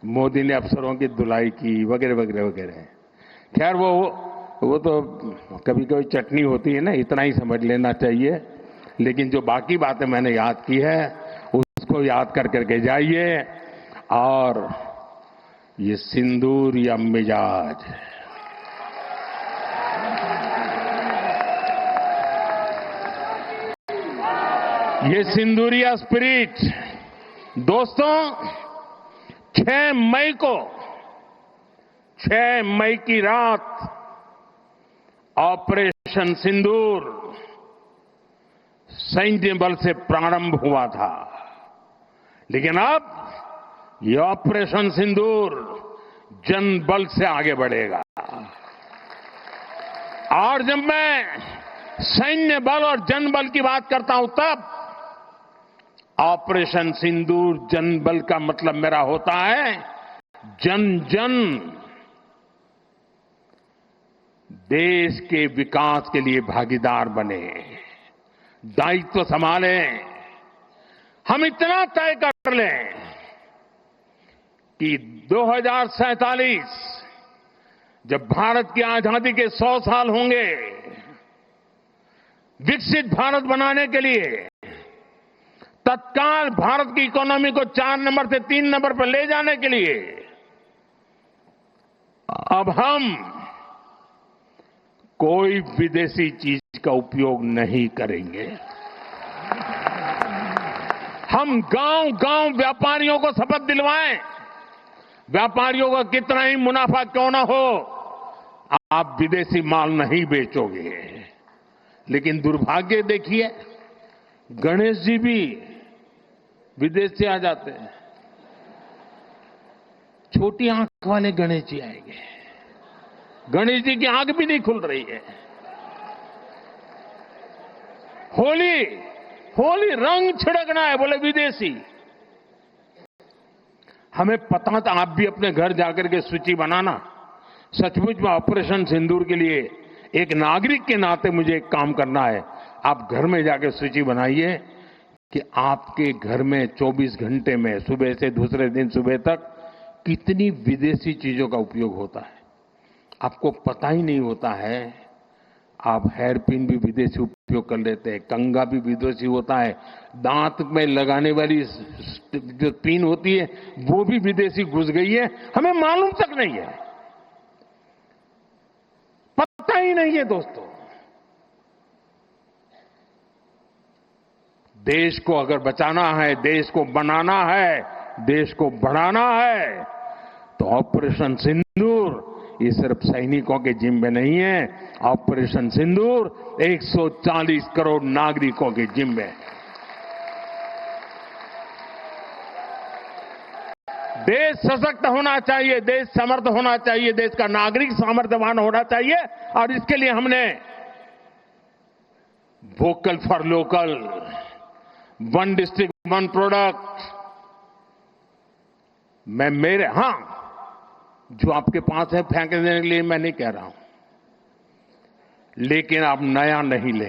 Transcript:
मोदी ने अफसरों की धुलाई की वगैरह वगैरह वगैरह। खैर वो तो कभी कभी चटनी होती है ना, इतना ही समझ लेना चाहिए। लेकिन जो बाकी बातें मैंने याद की है उसको याद कर करके जाइए। और ये सिंदूर या मिजाज, ये सिंदूरिया स्पिरिट, दोस्तों 6 मई की रात ऑपरेशन सिंदूर सैन्य बल से प्रारंभ हुआ था, लेकिन अब ये ऑपरेशन सिंदूर जन बल से आगे बढ़ेगा। और जब मैं सैन्य बल और जन बल की बात करता हूं तब ऑपरेशन सिंदूर जन बल का मतलब मेरा होता है जन जन देश के विकास के लिए भागीदार बने, दायित्व संभालें। हम इतना तय कर लें कि 2047 जब भारत की आजादी के 100 साल होंगे, विकसित भारत बनाने के लिए तत्काल भारत की इकोनॉमी को 4 नंबर से 3 नंबर पर ले जाने के लिए अब हम कोई विदेशी चीज का उपयोग नहीं करेंगे। हम गांव-गांव व्यापारियों को शपथ दिलवाएं, व्यापारियों का कितना ही मुनाफा क्यों ना हो, आप विदेशी माल नहीं बेचोगे। लेकिन दुर्भाग्य देखिए, गणेश जी भी विदेश से आ जाते हैं। छोटी आंख वाले गणेश जी आएंगे, गणेश जी की आंख भी नहीं खुल रही है। होली रंग छिड़कना है, बोले विदेशी। हमें पता था, आप भी अपने घर जाकर के सूची बनाना। सचमुच में ऑपरेशन सिंदूर के लिए एक नागरिक के नाते मुझे एक काम करना है। आप घर में जाकर सूची बनाइए कि आपके घर में 24 घंटे में सुबह से दूसरे दिन सुबह तक कितनी विदेशी चीजों का उपयोग होता है। आपको पता ही नहीं होता है। आप हेयर पिन भी विदेशी उपयोग कर लेते हैं, कंघा भी विदेशी होता है, दांत में लगाने वाली जो पिन होती है वो भी विदेशी घुस गई है, हमें मालूम तक नहीं है, पता ही नहीं है। दोस्तों, देश को अगर बचाना है, देश को बनाना है, देश को बढ़ाना है, तो ऑपरेशन सिंदूर ये सिर्फ सैनिकों के जिम्मे नहीं है। ऑपरेशन सिंदूर 140 करोड़ नागरिकों के जिम्मे है। देश सशक्त होना चाहिए, देश समर्थ होना चाहिए, देश का नागरिक सामर्थ्यवान होना चाहिए। और इसके लिए हमने vocal for local, one district one product, जो आपके पास है फेंक देने के लिए मैं नहीं कह रहा हूं, लेकिन आप नया नहीं लेंगे।